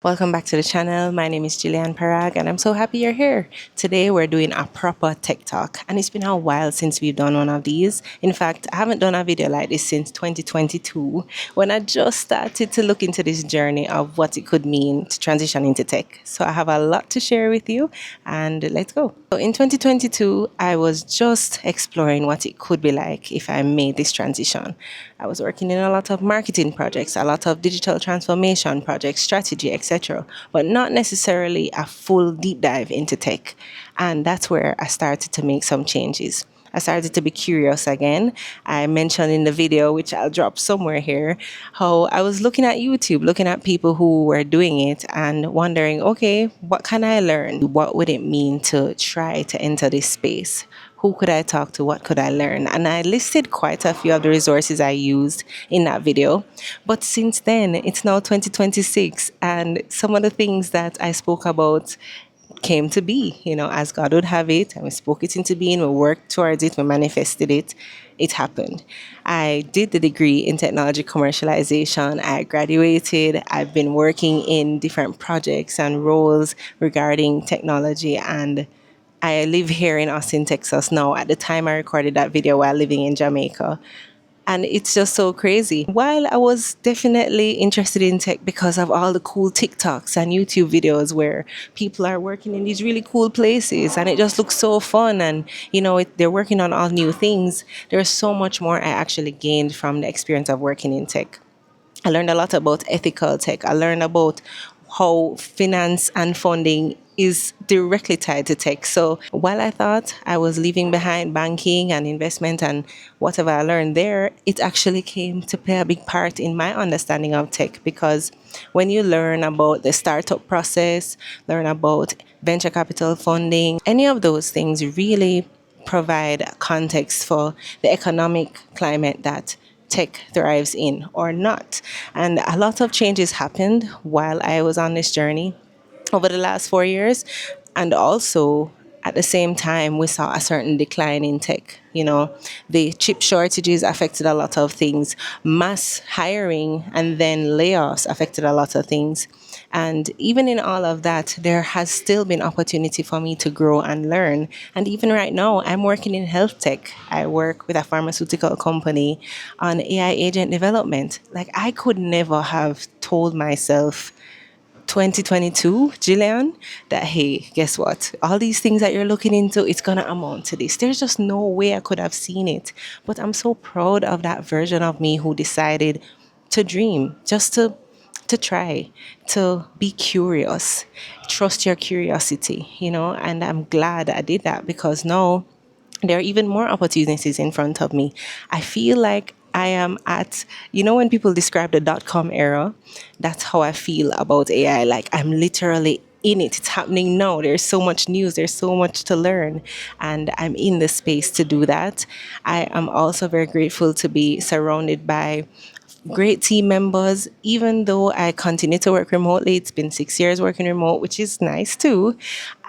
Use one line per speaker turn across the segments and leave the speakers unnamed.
Welcome back to the channel. My name is Jillian Parag and I'm so happy you're here. Today we're doing a proper tech talk and it's been a while since we've done one of these. In fact, I haven't done a video like this since 2022 when I just started to look into this journey of what it could mean to transition into tech. So I have a lot to share with you and let's go. So in 2022, I was just exploring what it could be like if I made this transition. I was working in a lot of marketing projects, a lot of digital transformation projects, strategy, etc., but not necessarily a full deep dive into tech. And that's where I started to make some changes. I started to be curious again. I mentioned in the video, which I'll drop somewhere here, how I was looking at YouTube, looking at people who were doing it and wondering, okay, what can I learn? What would it mean to try to enter this space? Who could I talk to? What could I learn? And I listed quite a few of the resources I used in that video. But since then, it's now 2026, and some of the things that I spoke about came to be, as God would have it. And we spoke it into being, we worked towards it, we manifested it. It happened. I did the degree in technology commercialization. I graduated. I've been working in different projects and roles regarding technology, and I live here in Austin, Texas now. At the time I recorded that video while living in Jamaica. And it's just so crazy. While I was definitely interested in tech because of all the cool TikToks and YouTube videos where people are working in these really cool places and it just looks so fun and, they're working on all new things, there's so much more I actually gained from the experience of working in tech. I learned a lot about ethical tech. I learned about how finance and funding is directly tied to tech. So while I thought I was leaving behind banking and investment and whatever I learned there, it actually came to play a big part in my understanding of tech, because when you learn about the startup process, learn about venture capital funding, any of those things really provide context for the economic climate that tech thrives in or not. And a lot of changes happened while I was on this journey over the last 4 years. And also, at the same time, we saw a certain decline in tech. The chip shortages affected a lot of things. Mass hiring and then layoffs affected a lot of things. And even in all of that, there has still been opportunity for me to grow and learn. And even right now, I'm working in health tech. I work with a pharmaceutical company on AI agent development. Like, I could never have told myself 2022, Jillian, that hey, guess what? All these things that you're looking into, it's gonna amount to this. There's just no way I could have seen it. But I'm so proud of that version of me who decided to dream, just to try, to be curious, trust your curiosity, and I'm glad I did that because now there are even more opportunities in front of me. I feel like I am at, when people describe the dot-com era, that's how I feel about AI. Like, I'm literally in it. It's happening now. There's so much news. There's so much to learn. And I'm in the space to do that. I am also very grateful to be surrounded by great team members. Even though I continue to work remotely, it's been 6 years working remote, which is nice too.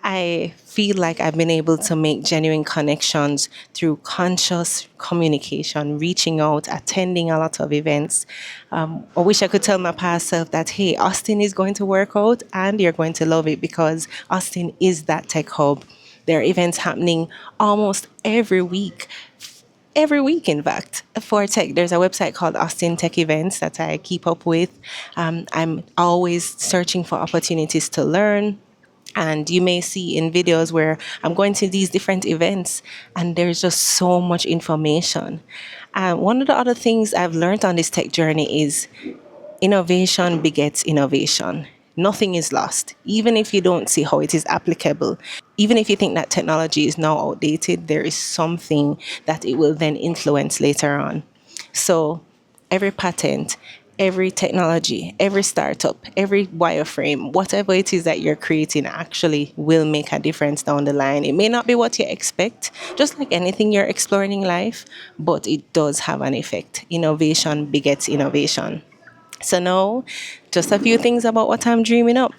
I feel like I've been able to make genuine connections through conscious communication, reaching out, attending a lot of events. I wish I could tell my past self that, hey, Austin is going to work out and you're going to love it, because Austin is that tech hub. There are events happening almost every week, in fact, for tech. There's a website called Austin Tech Events that I keep up with. I'm always searching for opportunities to learn. And you may see in videos where I'm going to these different events and there's just so much information. One of the other things I've learned on this tech journey is innovation begets innovation. Nothing is lost, even if you don't see how it is applicable. Even if you think that technology is now outdated, there is something that it will then influence later on. So every patent, every technology, every startup, every wireframe, whatever it is that you're creating actually will make a difference down the line. It may not be what you expect, just like anything you're exploring in life, but it does have an effect. Innovation begets innovation. So now, just a few things about what I'm dreaming up.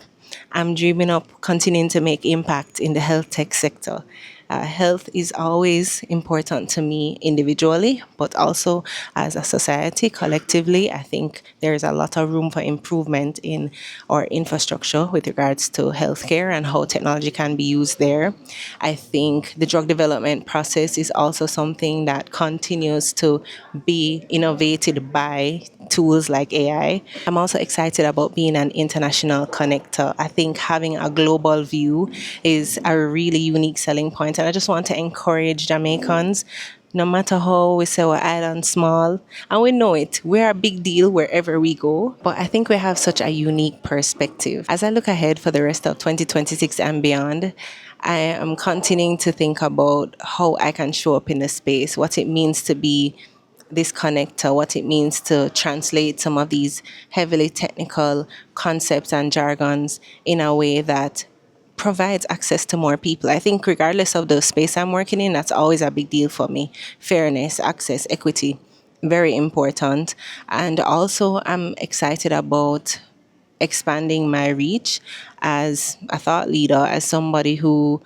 I'm dreaming of continuing to make impact in the health tech sector. Health is always important to me individually, but also as a society, collectively. I think there is a lot of room for improvement in our infrastructure with regards to healthcare and how technology can be used there. I think the drug development process is also something that continues to be innovated by tools like AI. I'm also excited about being an international connector. I think having a global view is a really unique selling point, and I just want to encourage Jamaicans. No matter how we say our island small, and we know it, we're a big deal wherever we go. But I think we have such a unique perspective. As I look ahead for the rest of 2026 and beyond, I am continuing to think about how I can show up in the space, what it means to be this connector, what it means to translate some of these heavily technical concepts and jargons in a way that provides access to more people. I think, regardless of the space I'm working in, that's always a big deal for me. Fairness, access, equity, very important. And also, I'm excited about expanding my reach as a thought leader, as somebody who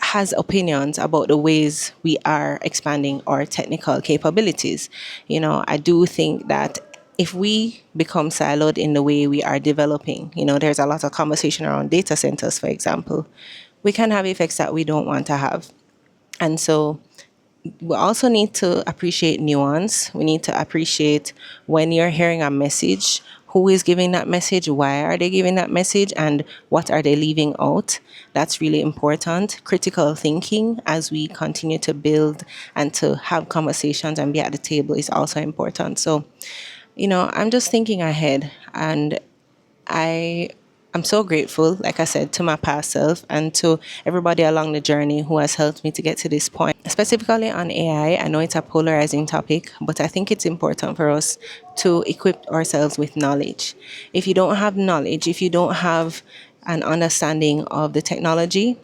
has opinions about the ways we are expanding our technical capabilities. I do think that if we become siloed in the way we are developing, there's a lot of conversation around data centers, for example, we can have effects that we don't want to have. And so we also need to appreciate nuance. We need to appreciate when you're hearing a message, who is giving that message, why are they giving that message, and what are they leaving out. That's really important. Critical thinking as we continue to build and to have conversations and be at the table is also important. So, I'm just thinking ahead, and I am so grateful, like I said, to my past self and to everybody along the journey who has helped me to get to this point. Specifically on AI, I know it's a polarizing topic, but I think it's important for us to equip ourselves with knowledge. If you don't have knowledge, if you don't have an understanding of the technology,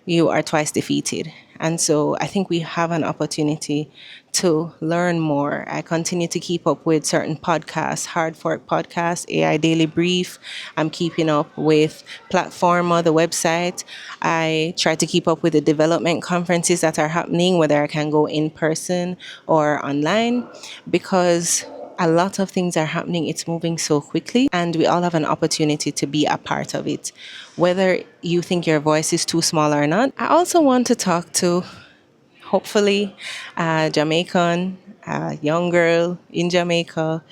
you are twice defeated. And so I think we have an opportunity to learn more. I continue to keep up with certain podcasts, Hard Fork Podcast, AI Daily Brief. I'm keeping up with Platforma, the website. I try to keep up with the development conferences that are happening, whether I can go in person or online, because a lot of things are happening. It's moving so quickly, and we all have an opportunity to be a part of it. Whether you think your voice is too small or not, I also want to talk to, hopefully, a Jamaican, a young girl in Jamaica,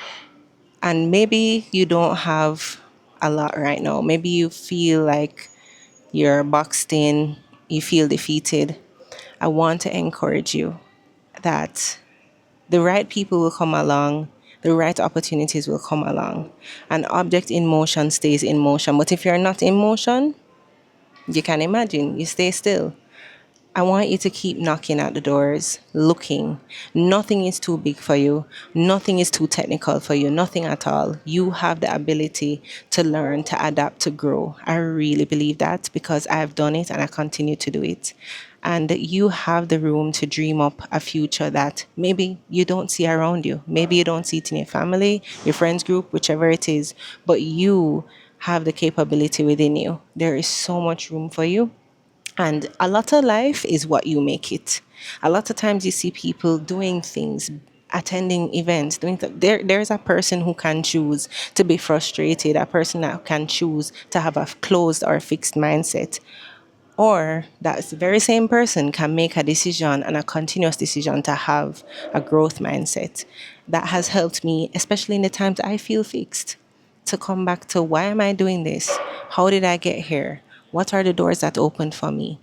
and maybe you don't have a lot right now. Maybe you feel like you're boxed in, you feel defeated. I want to encourage you that the right people will come along, the right opportunities will come along. An object in motion stays in motion. But if you're not in motion, you can imagine, you stay still. I want you to keep knocking at the doors, looking. Nothing is too big for you. Nothing is too technical for you. Nothing at all. You have the ability to learn, to adapt, to grow. I really believe that because I've done it and I continue to do it. And you have the room to dream up a future that maybe you don't see around you. Maybe you don't see it in your family, your friends group, whichever it is. But you have the capability within you. There is so much room for you, and a lot of life is what you make it. A lot of times you see people doing things, attending events, there's a person who can choose to be frustrated, a person that can choose to have a closed or fixed mindset. Or that very same person can make a decision and a continuous decision to have a growth mindset. That has helped me, especially in the times I feel fixed, to come back to why am I doing this? How did I get here? What are the doors that opened for me?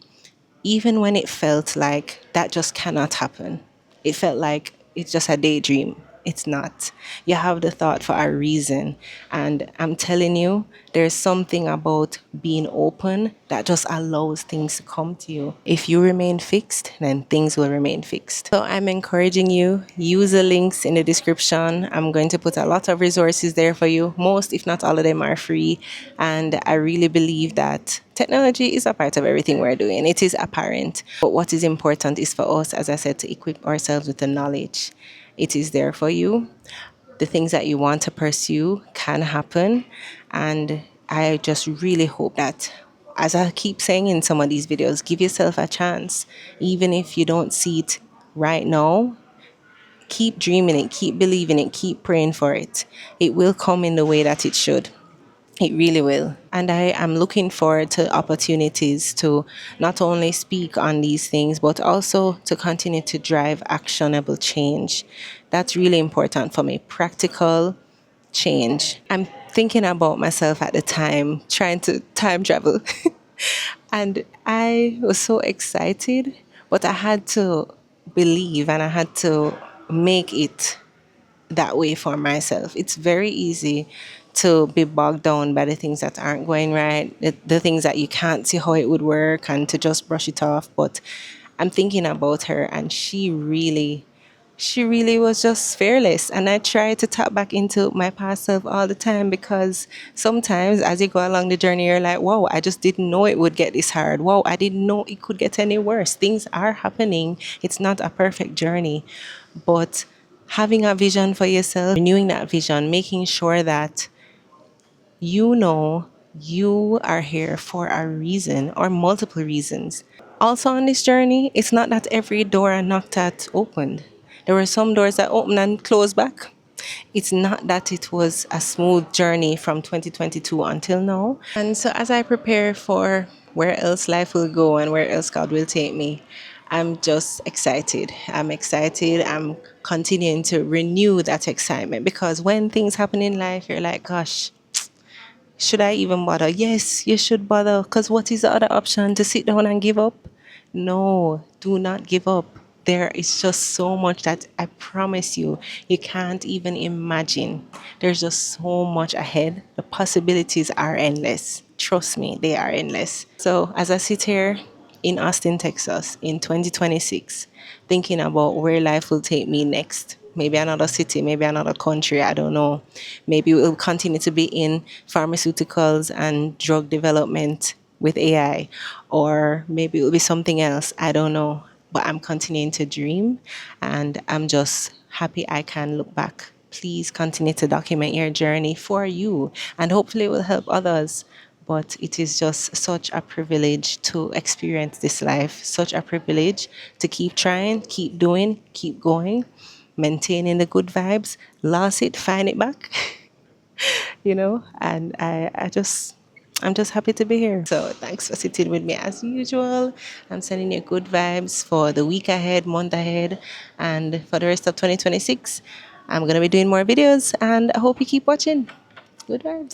Even when it felt like that just cannot happen, it felt like it's just a daydream. It's not. You have the thought for a reason. And I'm telling you, there's something about being open that just allows things to come to you. If you remain fixed, then things will remain fixed. So I'm encouraging you, use the links in the description. I'm going to put a lot of resources there for you. Most, if not all of them, are free. And I really believe that technology is a part of everything we're doing. It is apparent. But what is important is for us, as I said, to equip ourselves with the knowledge. It is there for you. The things that you want to pursue can happen. And I just really hope that, as I keep saying in some of these videos, give yourself a chance. Even if you don't see it right now, keep dreaming it, keep believing it, keep praying for it. It will come in the way that it should. It really will. And I am looking forward to opportunities to not only speak on these things, but also to continue to drive actionable change. That's really important for me. Practical change. I'm thinking about myself at the time, trying to time travel. And I was so excited, but I had to believe and I had to make it that way for myself. It's very easy to be bogged down by the things that aren't going right, the things that you can't see how it would work, and to just brush it off. But I'm thinking about her, and she really was just fearless. And I try to tap back into my past self all the time, because sometimes as you go along the journey, you're like, wow, I just didn't know it would get this hard. Wow, I didn't know it could get any worse. Things are happening. It's not a perfect journey. But having a vision for yourself, renewing that vision, making sure that you know you are here for a reason or multiple reasons. Also, on this journey, it's not that every door I knocked at opened. There were some doors that opened and closed back. It's not that it was a smooth journey from 2022 until now. And so, as I prepare for where else life will go and where else God will take me, I'm just excited. I'm excited. I'm continuing to renew that excitement, because when things happen in life, you're like, gosh, should I even bother? Yes, you should bother. Because what is the other option? To sit down and give up? No, do not give up. There is just so much that I promise you can't even imagine. There's just so much ahead. The possibilities are endless. Trust me, they are endless. So, as I sit here in Austin, Texas in 2026, thinking about where life will take me next, maybe another city, maybe another country, I don't know. Maybe we'll continue to be in pharmaceuticals and drug development with AI, or maybe it will be something else, I don't know. But I'm continuing to dream, and I'm just happy I can look back. Please continue to document your journey for you, and hopefully it will help others. But it is just such a privilege to experience this life, such a privilege to keep trying, keep doing, keep going, maintaining the good vibes, lost it, find it back, and I'm just happy to be here. So thanks for sitting with me as usual. I'm sending you good vibes for the week ahead, month ahead, and for the rest of 2026. I'm going to be doing more videos, and I hope you keep watching. Good vibes.